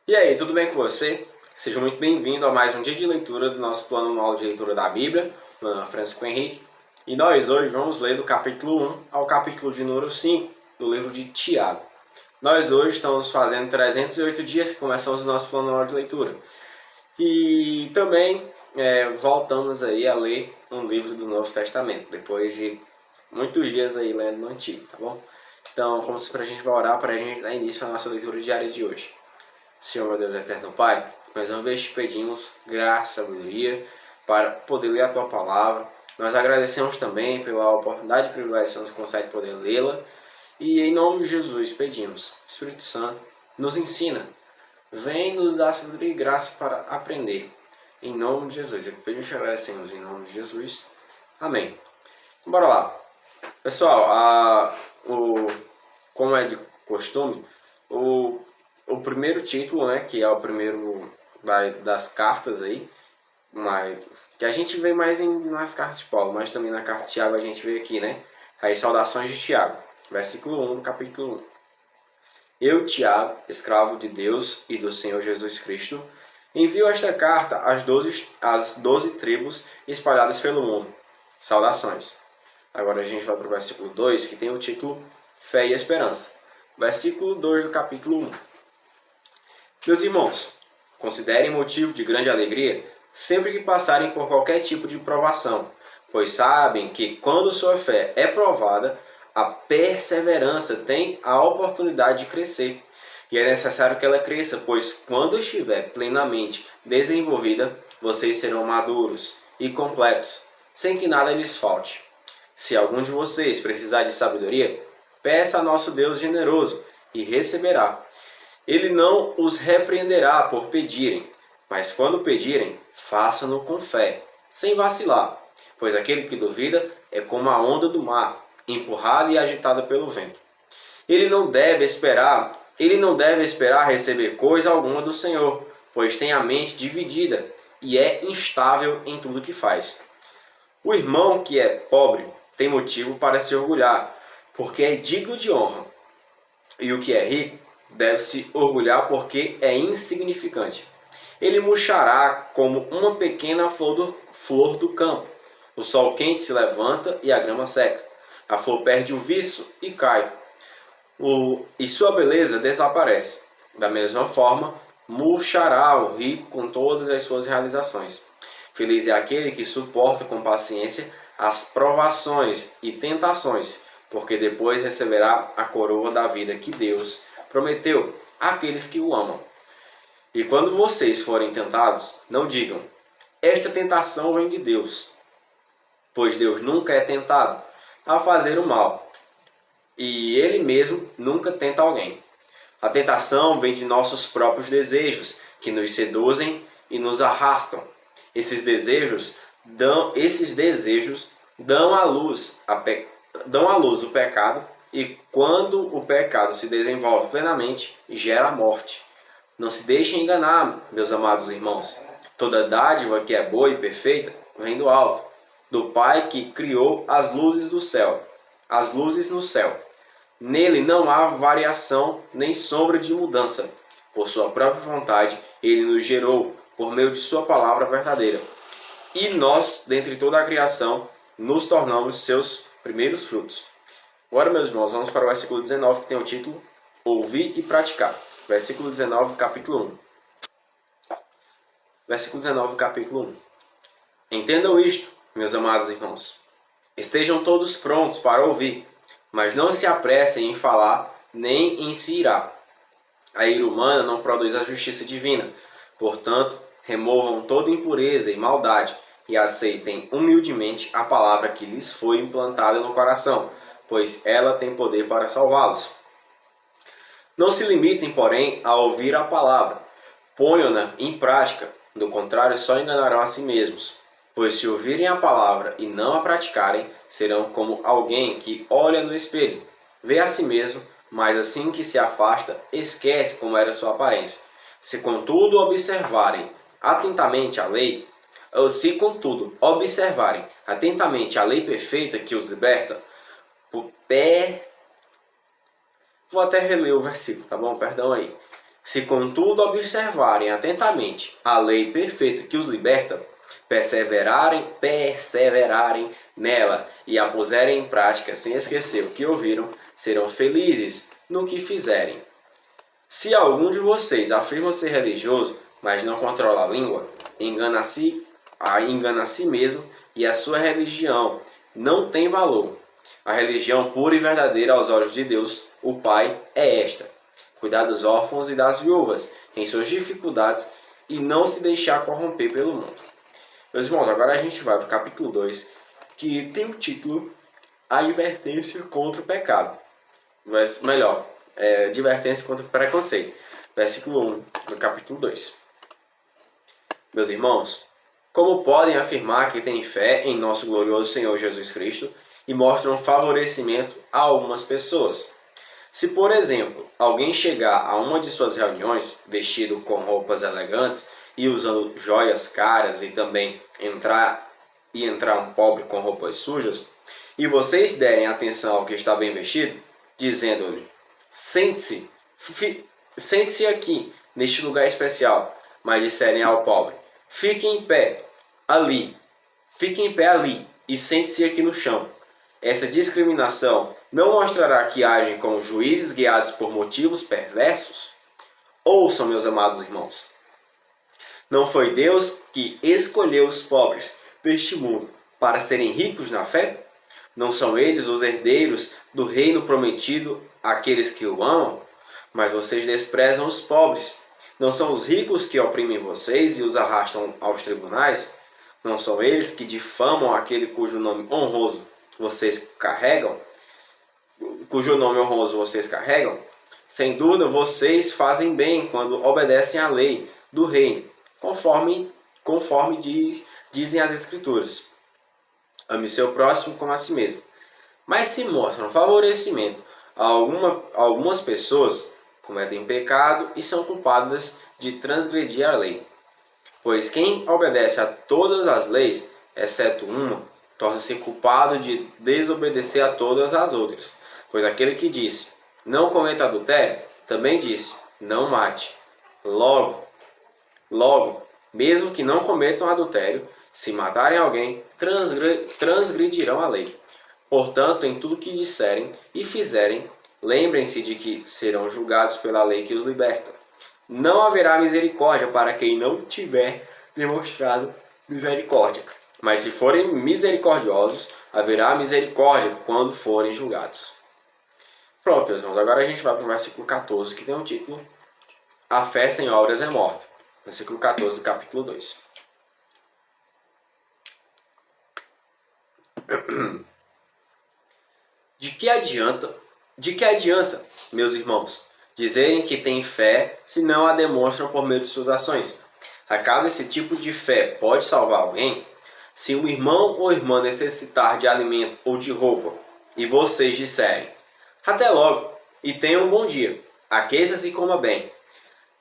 E aí, tudo bem com você? Seja muito bem-vindo a mais um dia de leitura do nosso plano anual de leitura da Bíblia, plano Francisco Henrique. E nós hoje vamos ler do capítulo 1 ao capítulo de número 5 do livro de Tiago. Nós hoje estamos fazendo 308 dias que começamos o nosso plano anual de leitura. E também voltamos aí a ler um livro do Novo Testamento, depois de muitos dias aí lendo no Antigo, tá bom? Então, como sempre, a gente vai orar para a gente dar início à nossa leitura diária de hoje. Senhor, meu Deus eterno Pai, mais uma vez te pedimos graça, sabedoria para poder ler a Tua Palavra. Nós agradecemos também pela oportunidade e privilégio que nos concede poder lê-la. E em nome de Jesus pedimos, Espírito Santo, nos ensina. Vem nos dar sabedoria e graça para aprender. Em nome de Jesus. Eu pedimos e agradecemos em nome de Jesus. Amém. Então, bora lá. Pessoal, como é de costume, o primeiro título, né, que é o primeiro das cartas aí, que a gente vê mais nas cartas de Paulo, mas também na carta de Tiago a gente vê aqui, né? As saudações de Tiago, versículo 1 do capítulo 1. Eu, Tiago, escravo de Deus e do Senhor Jesus Cristo, envio esta carta às 12 tribos espalhadas pelo mundo. Saudações. Agora a gente vai para o versículo 2, que tem o título Fé e Esperança. Versículo 2 do capítulo 1. Meus irmãos, considerem motivo de grande alegria sempre que passarem por qualquer tipo de provação, pois sabem que quando sua fé é provada, a perseverança tem a oportunidade de crescer. E é necessário que ela cresça, pois quando estiver plenamente desenvolvida, vocês serão maduros e completos, sem que nada lhes falte. Se algum de vocês precisar de sabedoria, peça a nosso Deus generoso e receberá. Ele não os repreenderá por pedirem, mas quando pedirem, façam-no com fé, sem vacilar, pois aquele que duvida é como a onda do mar, empurrada e agitada pelo vento. Ele não deve esperar receber coisa alguma do Senhor, pois tem a mente dividida e é instável em tudo que faz. O irmão que é pobre tem motivo para se orgulhar, porque é digno de honra, e o que é rico deve se orgulhar porque é insignificante. Ele murchará como uma pequena flor do campo. O sol quente se levanta e a grama seca. A flor perde o viço e cai. E sua beleza desaparece. Da mesma forma, murchará o rico com todas as suas realizações. Feliz é aquele que suporta com paciência as provações e tentações, porque depois receberá a coroa da vida que Deus prometeu àqueles que o amam. E quando vocês forem tentados, não digam, esta tentação vem de Deus, pois Deus nunca é tentado a fazer o mal, e Ele mesmo nunca tenta alguém. A tentação vem de nossos próprios desejos, que nos seduzem e nos arrastam. Esses desejos dão à luz o pecado, e quando o pecado se desenvolve plenamente, gera a morte. Não se deixem enganar, meus amados irmãos. Toda dádiva que é boa e perfeita vem do alto, do Pai que criou as luzes no céu. Nele não há variação nem sombra de mudança. Por sua própria vontade, ele nos gerou por meio de sua palavra verdadeira. E nós, dentre toda a criação, nos tornamos seus primeiros frutos. Agora, meus irmãos, vamos para o versículo 19, que tem o título Ouvir e Praticar. Versículo 19, capítulo 1. Versículo 19, capítulo 1. Entendam isto, meus amados irmãos. Estejam todos prontos para ouvir, mas não se apressem em falar, nem em se irar. A ira humana não produz a justiça divina. Portanto, removam toda impureza e maldade e aceitem humildemente a palavra que lhes foi implantada no coração, pois ela tem poder para salvá-los. Não se limitem, porém, a ouvir a palavra. Ponham-na em prática, do contrário, só enganarão a si mesmos. Pois se ouvirem a palavra e não a praticarem, serão como alguém que olha no espelho, vê a si mesmo, mas assim que se afasta, esquece como era sua aparência. Se contudo observarem atentamente a lei perfeita que os liberta, Vou até reler o versículo, tá bom? Perdão aí. Se contudo observarem atentamente a lei perfeita que os liberta, perseverarem nela e a puserem em prática sem esquecer o que ouviram, serão felizes no que fizerem. Se algum de vocês afirma ser religioso, mas não controla a língua, engana a si mesmo e a sua religião não tem valor. A religião pura e verdadeira aos olhos de Deus, o Pai, é esta: cuidar dos órfãos e das viúvas em suas dificuldades e não se deixar corromper pelo mundo. Meus irmãos, agora a gente vai para o capítulo 2, que tem o título A Advertência contra o Pecado. Advertência contra o Preconceito. Versículo 1 do capítulo 2. Meus irmãos, como podem afirmar que têm fé em nosso glorioso Senhor Jesus Cristo e mostram favorecimento a algumas pessoas? Se, por exemplo, alguém chegar a uma de suas reuniões vestido com roupas elegantes e usando joias caras e também entrar um pobre com roupas sujas, e vocês derem atenção ao que está bem vestido, dizendo-lhe: sente-se aqui, neste lugar especial, mas disserem ao pobre: fique em pé ali e sente-se aqui no chão. Essa discriminação não mostrará que agem como juízes guiados por motivos perversos? Ouçam, meus amados irmãos. Não foi Deus que escolheu os pobres deste mundo para serem ricos na fé? Não são eles os herdeiros do reino prometido àqueles que o amam? Mas vocês desprezam os pobres. Não são os ricos que oprimem vocês e os arrastam aos tribunais? Não são eles que difamam aquele cujo nome honroso vocês carregam? Sem dúvida, vocês fazem bem quando obedecem à lei do reino, conforme dizem as Escrituras. Ame seu próximo como a si mesmo. Mas se mostram favorecimento a algumas pessoas, cometem pecado e são culpadas de transgredir a lei. Pois quem obedece a todas as leis, exceto uma, torna-se culpado de desobedecer a todas as outras. Pois aquele que disse: não cometa adultério, também disse: não mate. Logo, mesmo que não cometam adultério, se matarem alguém, transgredirão a lei. Portanto, em tudo que disserem e fizerem, lembrem-se de que serão julgados pela lei que os liberta. Não haverá misericórdia para quem não tiver demonstrado misericórdia. Mas se forem misericordiosos, haverá misericórdia quando forem julgados. Pronto, meus irmãos, agora a gente vai para o versículo 14, que tem um título: A fé sem obras é morta. Versículo 14 do capítulo 2. De que adianta, meus irmãos, dizerem que têm fé se não a demonstram por meio de suas ações? Acaso esse tipo de fé pode salvar alguém? Se um irmão ou irmã necessitar de alimento ou de roupa, e vocês disserem: até logo, e tenha um bom dia, aqueça-se e coma bem,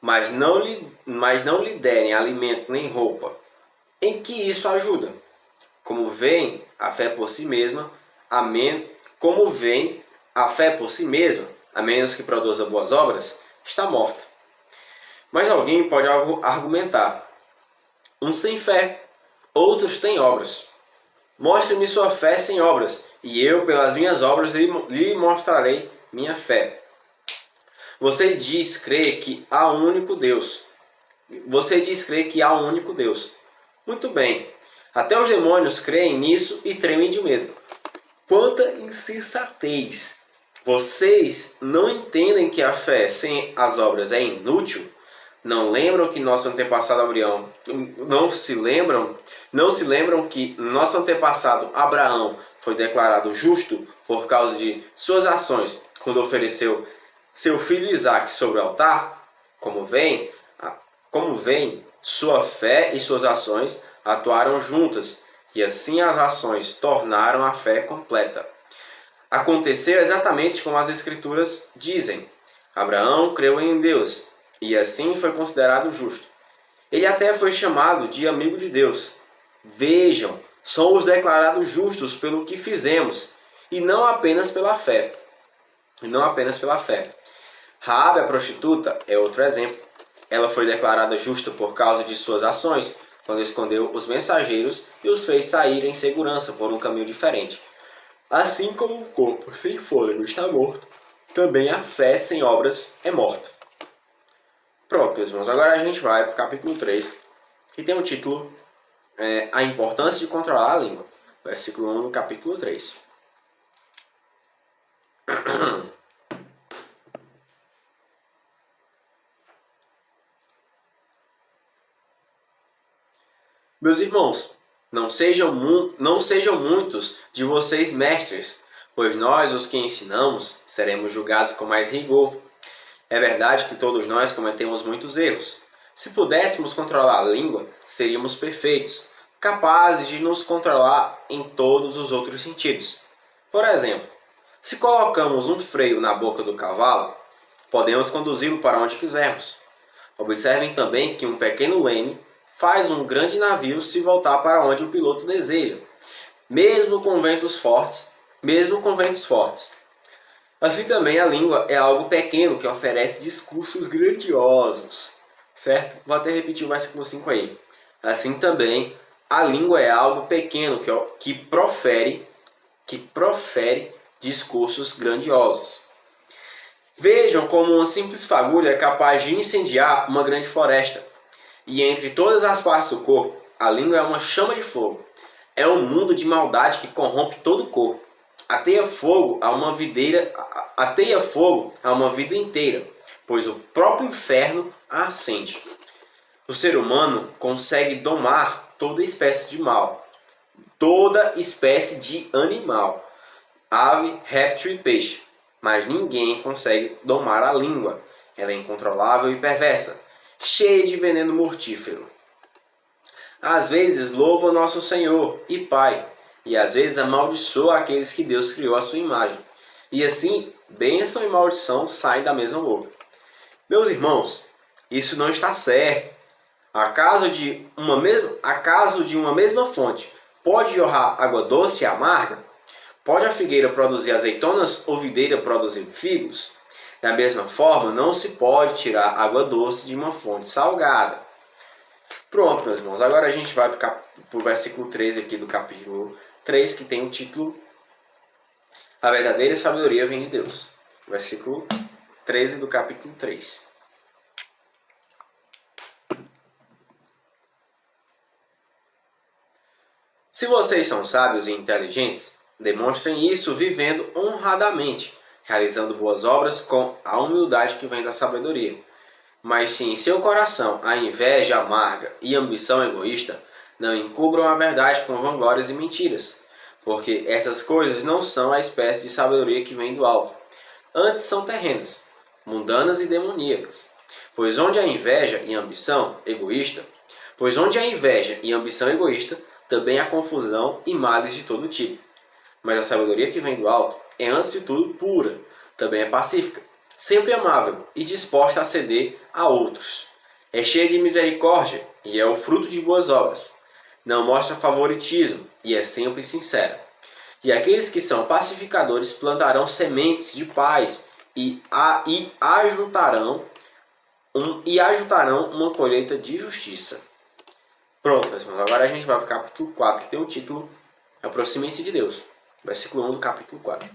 mas não lhe derem alimento nem roupa, em que isso ajuda? Como vem a fé por si mesma, a menos que produza boas obras, está morta. Mas alguém pode argumentar: uns têm fé, outros têm obras. Mostre-me sua fé sem obras, e eu, pelas minhas obras, lhe mostrarei minha fé. Você diz crer que há um único Deus. Muito bem. Até os demônios creem nisso e tremem de medo. Quanta insensatez! Vocês não entendem que a fé sem as obras é inútil? Não lembram que nosso antepassado Abraão, não se lembram que nosso antepassado Abraão foi declarado justo por causa de suas ações quando ofereceu seu filho Isaque sobre o altar? Como vem, sua fé e suas ações atuaram juntas, e assim as ações tornaram a fé completa. Aconteceu exatamente como as Escrituras dizem: Abraão creu em Deus, e assim foi considerado justo. Ele até foi chamado de amigo de Deus. Vejam, somos declarados justos pelo que fizemos, e não apenas pela fé. Raabe, a prostituta, é outro exemplo. Ela foi declarada justa por causa de suas ações, quando escondeu os mensageiros e os fez sair em segurança por um caminho diferente. Assim como o corpo sem fôlego está morto, também a fé sem obras é morta. Pronto, meus irmãos, agora a gente vai para o capítulo 3, que tem o título A Importância de Controlar a Língua. Versículo 1 do capítulo 3. Meus irmãos, não sejam muitos de vocês mestres, pois nós, os que ensinamos, seremos julgados com mais rigor. É verdade que todos nós cometemos muitos erros. Se pudéssemos controlar a língua, seríamos perfeitos, capazes de nos controlar em todos os outros sentidos. Por exemplo, se colocamos um freio na boca do cavalo, podemos conduzi-lo para onde quisermos. Observem também que um pequeno leme faz um grande navio se voltar para onde o piloto deseja, mesmo com ventos fortes. Assim também a língua é algo pequeno que oferece discursos grandiosos. Certo? Vou até repetir o versículo 5 aí. Assim também a língua é algo pequeno que profere discursos grandiosos. Vejam como uma simples fagulha é capaz de incendiar uma grande floresta. E entre todas as partes do corpo, a língua é uma chama de fogo. É um mundo de maldade que corrompe todo o corpo. Ateia fogo a uma vida inteira, pois o próprio inferno a acende. O ser humano consegue domar toda espécie de mal, toda espécie de animal, ave, réptil e peixe, mas ninguém consegue domar a língua. Ela é incontrolável e perversa, cheia de veneno mortífero. Às vezes louva nosso Senhor e Pai, e às vezes amaldiçoa aqueles que Deus criou à sua imagem. E assim, bênção e maldição saem da mesma boca. Meus irmãos, isso não está certo. Acaso de uma mesma fonte pode jorrar água doce e amarga? Pode a figueira produzir azeitonas ou videira produzir figos? Da mesma forma, não se pode tirar água doce de uma fonte salgada. Pronto, meus irmãos. Agora a gente vai para o versículo 13 aqui do capítulo 3, que tem o título A verdadeira sabedoria vem de Deus. Versículo 13 do capítulo 3. Se vocês são sábios e inteligentes, demonstrem isso vivendo honradamente, realizando boas obras com a humildade que vem da sabedoria. Mas se em seu coração há inveja amarga e ambição egoísta, não encubram a verdade com vanglórias e mentiras, porque essas coisas não são a espécie de sabedoria que vem do alto. Antes são terrenas, mundanas e demoníacas. Pois onde há inveja e ambição egoísta, também há confusão e males de todo tipo. Mas a sabedoria que vem do alto é, antes de tudo, pura, também é pacífica, sempre amável e disposta a ceder a outros. É cheia de misericórdia e é o fruto de boas obras. Não mostra favoritismo e é sempre sincera. E aqueles que são pacificadores plantarão sementes de paz e ajuntarão uma colheita de justiça. Pronto, pessoal. Agora a gente vai para o capítulo 4, que tem o título Aproximem-se de Deus. Versículo 1 do capítulo 4.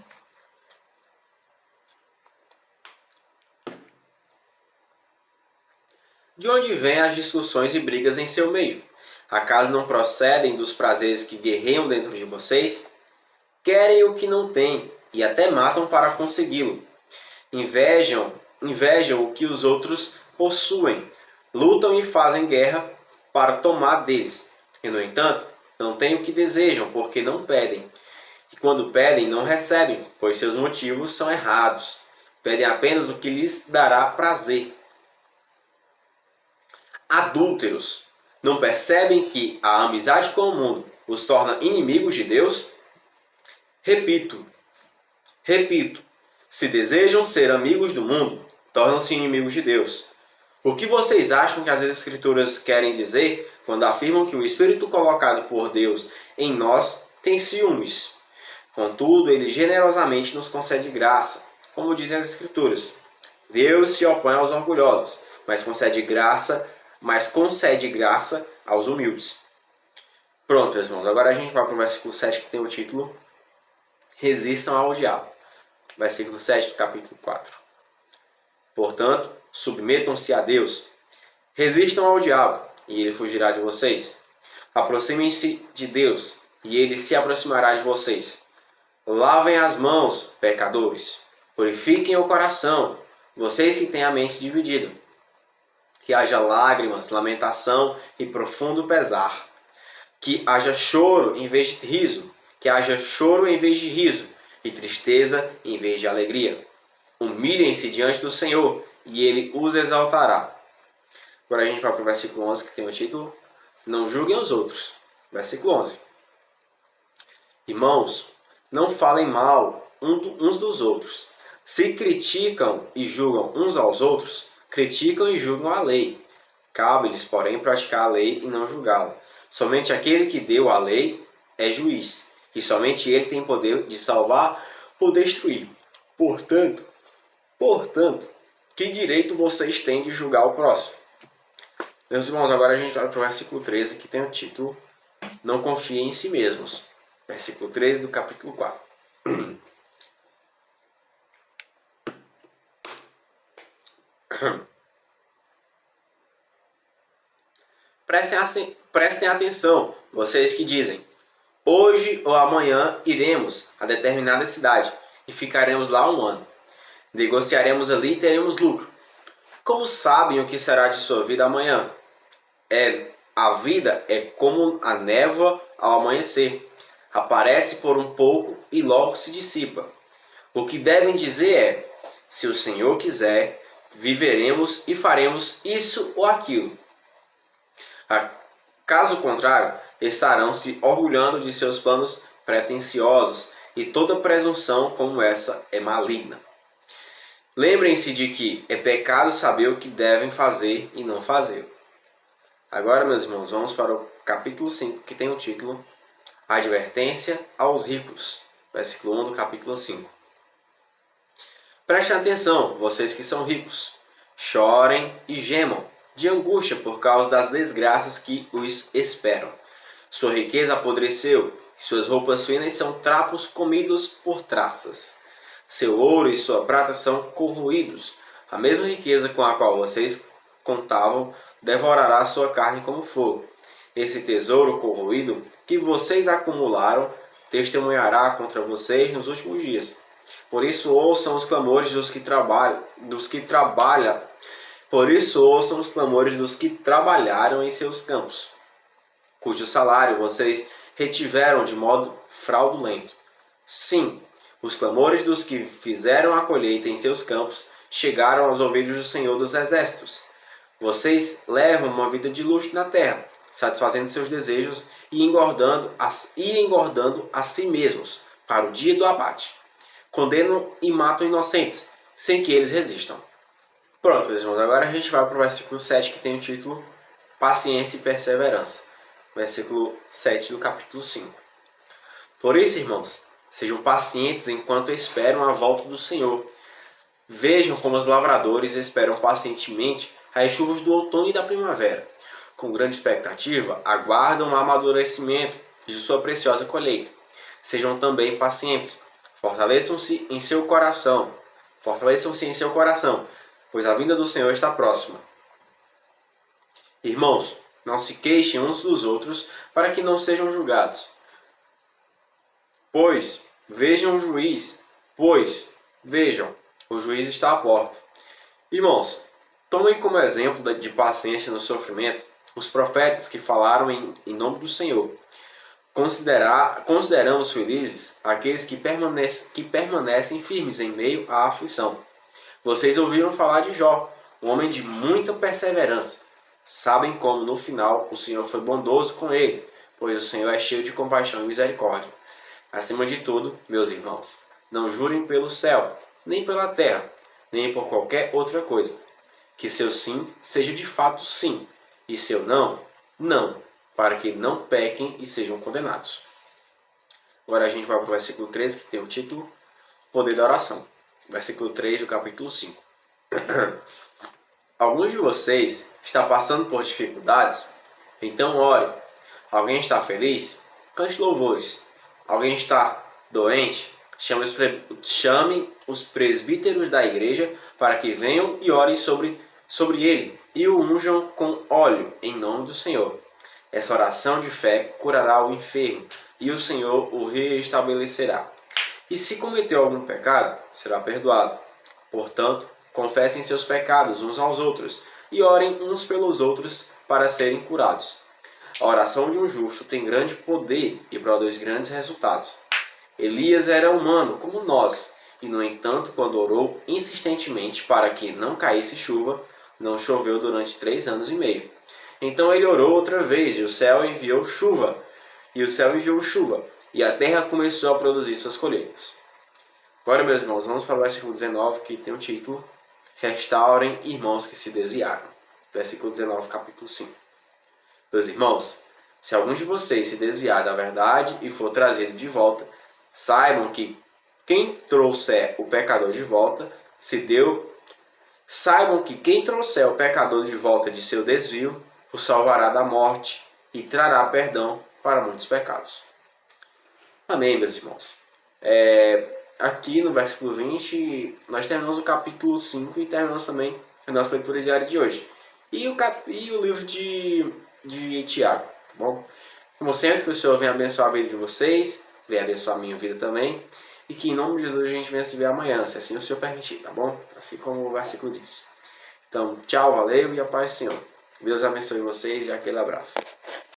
De onde vêm as discussões e brigas em seu meio? Acaso não procedem dos prazeres que guerreiam dentro de vocês? Querem o que não têm e até matam para consegui-lo. Invejam o que os outros possuem. Lutam e fazem guerra para tomar deles. E, no entanto, não têm o que desejam, porque não pedem. E quando pedem, não recebem, pois seus motivos são errados. Pedem apenas o que lhes dará prazer. Adúlteros, não percebem que a amizade com o mundo os torna inimigos de Deus? Repito, se desejam ser amigos do mundo, tornam-se inimigos de Deus. O que vocês acham que as Escrituras querem dizer quando afirmam que o Espírito colocado por Deus em nós tem ciúmes? Contudo, Ele generosamente nos concede graça, como dizem as Escrituras. Deus se opõe aos orgulhosos, mas concede graça aos humildes. Pronto, meus irmãos, agora a gente vai para o versículo 7, que tem o título Resistam ao diabo. Versículo 7 do capítulo 4. Portanto, submetam-se a Deus. Resistam ao diabo, e ele fugirá de vocês. Aproximem-se de Deus, e ele se aproximará de vocês. Lavem as mãos, pecadores. Purifiquem o coração, vocês que têm a mente dividida. Que haja lágrimas, lamentação e profundo pesar. Que haja choro em vez de riso. Que haja choro em vez de riso. E tristeza em vez de alegria. Humilhem-se diante do Senhor, e Ele os exaltará. Agora a gente vai para o versículo 11, que tem o título Não julguem os outros. Versículo 11. Irmãos, não falem mal uns dos outros. Se criticam e julgam uns aos outros, criticam e julgam a lei. Cabe-lhes, porém, praticar a lei e não julgá-la. Somente aquele que deu a lei é juiz, e somente ele tem poder de salvar ou destruir. Portanto, que direito vocês têm de julgar o próximo? Meus irmãos, agora a gente vai para o versículo 13, que tem o título Não confiem em si mesmos. Versículo 13 do capítulo 4. Prestem atenção, vocês que dizem: hoje ou amanhã iremos a determinada cidade e ficaremos lá 1 ano. Negociaremos ali e teremos lucro. Como sabem o que será de sua vida amanhã? A vida é como a névoa ao amanhecer. Aparece por um pouco e logo se dissipa. O que devem dizer é: se o Senhor quiser, viveremos e faremos isso ou aquilo. Caso contrário, estarão se orgulhando de seus planos pretensiosos, e toda presunção como essa é maligna. Lembrem-se de que é pecado saber o que devem fazer e não fazer. Agora, meus irmãos, vamos para o capítulo 5, que tem o título Advertência aos ricos. Versículo 1 do capítulo 5. Prestem atenção, vocês que são ricos. Chorem e gemam de angústia por causa das desgraças que os esperam. Sua riqueza apodreceu, e suas roupas finas são trapos comidos por traças. Seu ouro e sua prata são corroídos. A mesma riqueza com a qual vocês contavam devorará sua carne como fogo. Esse tesouro corroído que vocês acumularam testemunhará contra vocês nos últimos dias. Por isso ouçam os clamores dos que trabalharam em seus campos, cujo salário vocês retiveram de modo fraudulento. Sim, os clamores dos que fizeram a colheita em seus campos chegaram aos ouvidos do Senhor dos Exércitos. Vocês levam uma vida de luxo na terra, satisfazendo seus desejos e engordando a si mesmos para o dia do abate. Condenam e matam inocentes, sem que eles resistam. Pronto, meus irmãos, agora a gente vai para o versículo 7, que tem o título Paciência e Perseverança. Versículo 7 do capítulo 5. Por isso, irmãos, sejam pacientes enquanto esperam a volta do Senhor. Vejam como os lavradores esperam pacientemente as chuvas do outono e da primavera. Com grande expectativa, aguardam o amadurecimento de sua preciosa colheita. Sejam também pacientes. Fortaleçam-se em seu coração, pois a vinda do Senhor está próxima. Irmãos, não se queixem uns dos outros para que não sejam julgados. Pois vejam, o juiz está à porta. Irmãos, tomem como exemplo de paciência no sofrimento os profetas que falaram em nome do Senhor. Consideramos felizes aqueles que permanecem firmes em meio à aflição. Vocês ouviram falar de Jó, um homem de muita perseverança. Sabem como no final o Senhor foi bondoso com ele, pois o Senhor é cheio de compaixão e misericórdia. Acima de tudo, meus irmãos, não jurem pelo céu, nem pela terra, nem por qualquer outra coisa. Que seu sim seja de fato sim, e seu não, não, para que não pequem e sejam condenados. Agora a gente vai para o versículo 13, que tem o título Poder da Oração. Versículo 3 do capítulo 5. Alguns de vocês está passando por dificuldades? Então ore. Alguém está feliz? Cante louvores. Alguém está doente? Chame os presbíteros da igreja para que venham e orem sobre ele e o unjam com óleo em nome do Senhor. Essa oração de fé curará o enfermo e o Senhor o restabelecerá. E se cometeu algum pecado, será perdoado. Portanto, confessem seus pecados uns aos outros e orem uns pelos outros para serem curados. A oração de um justo tem grande poder e produz grandes resultados. Elias era humano como nós, e no entanto, quando orou insistentemente para que não caísse chuva, não choveu durante 3 anos e meio. Então ele orou outra vez, e o céu enviou chuva, e a terra começou a produzir suas colheitas. Agora, meus irmãos, vamos para o versículo 19, que tem o título Restaurem irmãos que se desviaram. Versículo 19, capítulo 5. Meus irmãos, se algum de vocês se desviar da verdade e for trazido de volta, saibam que quem trouxer o pecador de volta de seu desvio, o salvará da morte e trará perdão para muitos pecados. Amém, meus irmãos. Aqui no versículo 20, nós terminamos o capítulo 5 e terminamos também a nossa leitura diária de hoje. E o livro de Tiago, tá bom? Como sempre, que o Senhor venha abençoar a vida de vocês, venha abençoar a minha vida também, e que em nome de Jesus a gente venha se ver amanhã, se assim o Senhor permitir, tá bom? Assim como o versículo diz. Então, tchau, valeu e a paz do Senhor. Deus abençoe vocês e aquele abraço.